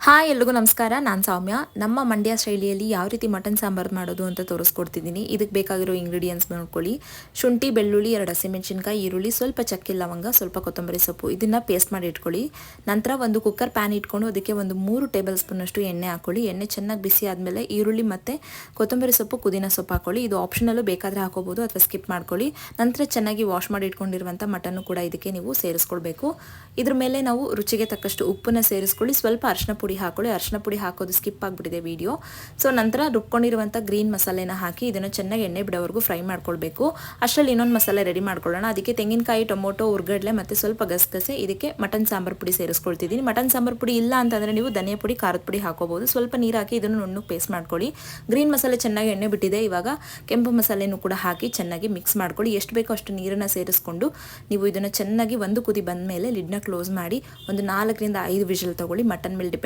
Hi ಎಲ್ರಿಗೂ ನಮಸ್ಕಾರ. ನಾನು ಸೌಮ್ಯ. ನಮ್ಮ ಮಂಡ್ಯ ಶೈಲಿಯಲ್ಲಿ ಯಾವ ರೀತಿ ಮಟನ್ ಸಾಂಬಾರು ಮಾಡೋದು ಅಂತ ತೋರಿಸ್ಕೊಡ್ತಿದ್ದೀನಿ. ಇದಕ್ಕೆ ಬೇಕಾಗಿರೋ ಇಂಗ್ರೀಡಿಯೆಂಟ್ಸ್ ನೋಡ್ಕೊಳ್ಳಿ. ಶುಂಠಿ, ಬೆಳ್ಳುಳ್ಳಿ, 2 ಹಸಿಮೆಣಸಿನಕಾಯಿ, ಈರುಳ್ಳಿ, ಸ್ವಲ್ಪ ಚಕ್ಕೆ ಲವಂಗ, ಸ್ವಲ್ಪ ಕೊತ್ತಂಬರಿ ಸೊಪ್ಪು, ಇದನ್ನು ಪೇಸ್ಟ್ ಮಾಡಿ ಇಟ್ಕೊಳ್ಳಿ. ನಂತರ ಒಂದು ಕುಕ್ಕರ್ ಪ್ಯಾನ್ ಇಟ್ಕೊಂಡು ಅದಕ್ಕೆ ಒಂದು 3 ಟೇಬಲ್ ಸ್ಪೂನಷ್ಟು ಎಣ್ಣೆ ಹಾಕ್ಕೊಳ್ಳಿ. ಎಣ್ಣೆ ಚೆನ್ನಾಗಿ ಬಿಸಿ ಆದಮೇಲೆ ಈರುಳ್ಳಿ ಮತ್ತು ಕೊತ್ತಂಬರಿ ಸೊಪ್ಪು, ಪುದೀನ ಸೊಪ್ಪು ಹಾಕ್ಕೊಳ್ಳಿ. ಇದು ಆಪ್ಷನಲ್ಲು, ಬೇಕಾದರೆ ಹಾಕೋಬೋದು ಅಥವಾ ಸ್ಕಿಪ್ ಮಾಡ್ಕೊಳ್ಳಿ. ನಂತರ ಚೆನ್ನಾಗಿ ವಾಶ್ ಮಾಡಿ ಇಟ್ಕೊಂಡಿರುವಂಥ ಮಟನ್ನು ಕೂಡ ಇದಕ್ಕೆ ನೀವು ಸೇರಿಸ್ಕೊಳ್ಬೇಕು. ಇದ್ರ ಮೇಲೆ ನಾವು ರುಚಿಗೆ ತಕ್ಕಷ್ಟು ಉಪ್ಪನ್ನು ಸೇರಿಸ್ಕೊಳ್ಳಿ. ಸ್ವಲ್ಪ ಅರಿಶಿನ ಪುಡಿ ಹಾಕೊಳ್ಳಿ. ಅರಿಶಿನ ಪುಡಿ ಹಾಕೋದು ಸ್ಕಿಪ್ ಆಗಿಬಿಟ್ಟಿದೆ ವಿಡಿಯೋ. ಸೊ ನಂತರ ರುಬ್ಕೊಂಡಿರುವಂಥ ಗ್ರೀನ್ ಮಸಾಲೆನ ಹಾಕಿ ಇದನ್ನು ಚೆನ್ನಾಗಿ ಎಣ್ಣೆ ಬಿಡೋವರೆಗೂ ಫ್ರೈ ಮಾಡ್ಕೊಳ್ಬೇಕು. ಅಷ್ಟರಲ್ಲಿ ಇನ್ನೊಂದು ಮಸಾಲೆ ರೆಡಿ ಮಾಡ್ಕೊಳ್ಳೋಣ. ಅದಕ್ಕೆ ತೆಂಗಿನಕಾಯಿ, ಟೊಮೊಟೊ, ಉರ್ಗಡ್ಲೆ ಮತ್ತು ಸ್ವಲ್ಪ ಗಸಗಸೆ, ಇದಕ್ಕೆ ಮಟನ್ ಸಾಂಬಾರು ಪುಡಿ ಸೇರಿಸ್ಕೊಳ್ತಿದ್ದೀನಿ. ಮಟನ್ ಸಾಂಬಾರು ಪುಡಿ ಇಲ್ಲ ಅಂತಂದರೆ ನೀವು ಧನಿಯಾ ಪುಡಿ, ಖಾರದ ಪುಡಿ ಹಾಕೋಬೋದು. ಸ್ವಲ್ಪ ನೀರು ಹಾಕಿ ಇದನ್ನು ನುಣ್ಣಗೆ ಪೇಸ್ಟ್ ಮಾಡ್ಕೊಳ್ಳಿ. ಗ್ರೀನ್ ಮಸಾಲೆ ಚೆನ್ನಾಗಿ ಎಣ್ಣೆ ಬಿಟ್ಟಿದೆ. ಇವಾಗ ಕೆಂಪು ಮಸಾಲೆನೂ ಕೂಡ ಹಾಕಿ ಚೆನ್ನಾಗಿ ಮಿಕ್ಸ್ ಮಾಡ್ಕೊಳ್ಳಿ. ಎಷ್ಟು ಬೇಕೋ ಅಷ್ಟು ನೀರನ್ನು ಸೇರಿಸ್ಕೊಂಡು ನೀವು ಇದನ್ನು ಚೆನ್ನಾಗಿ ಒಂದು ಕುದಿ ಬಂದ ಮೇಲೆ ಲಿಡ್ನ ಕ್ಲೋಸ್ ಮಾಡಿ ಒಂದು 4 ರಿಂದ 5 ವಿಷಲ್ ತೊಗೊಳ್ಳಿ. ಮಟನ್ ಮೇಲೆ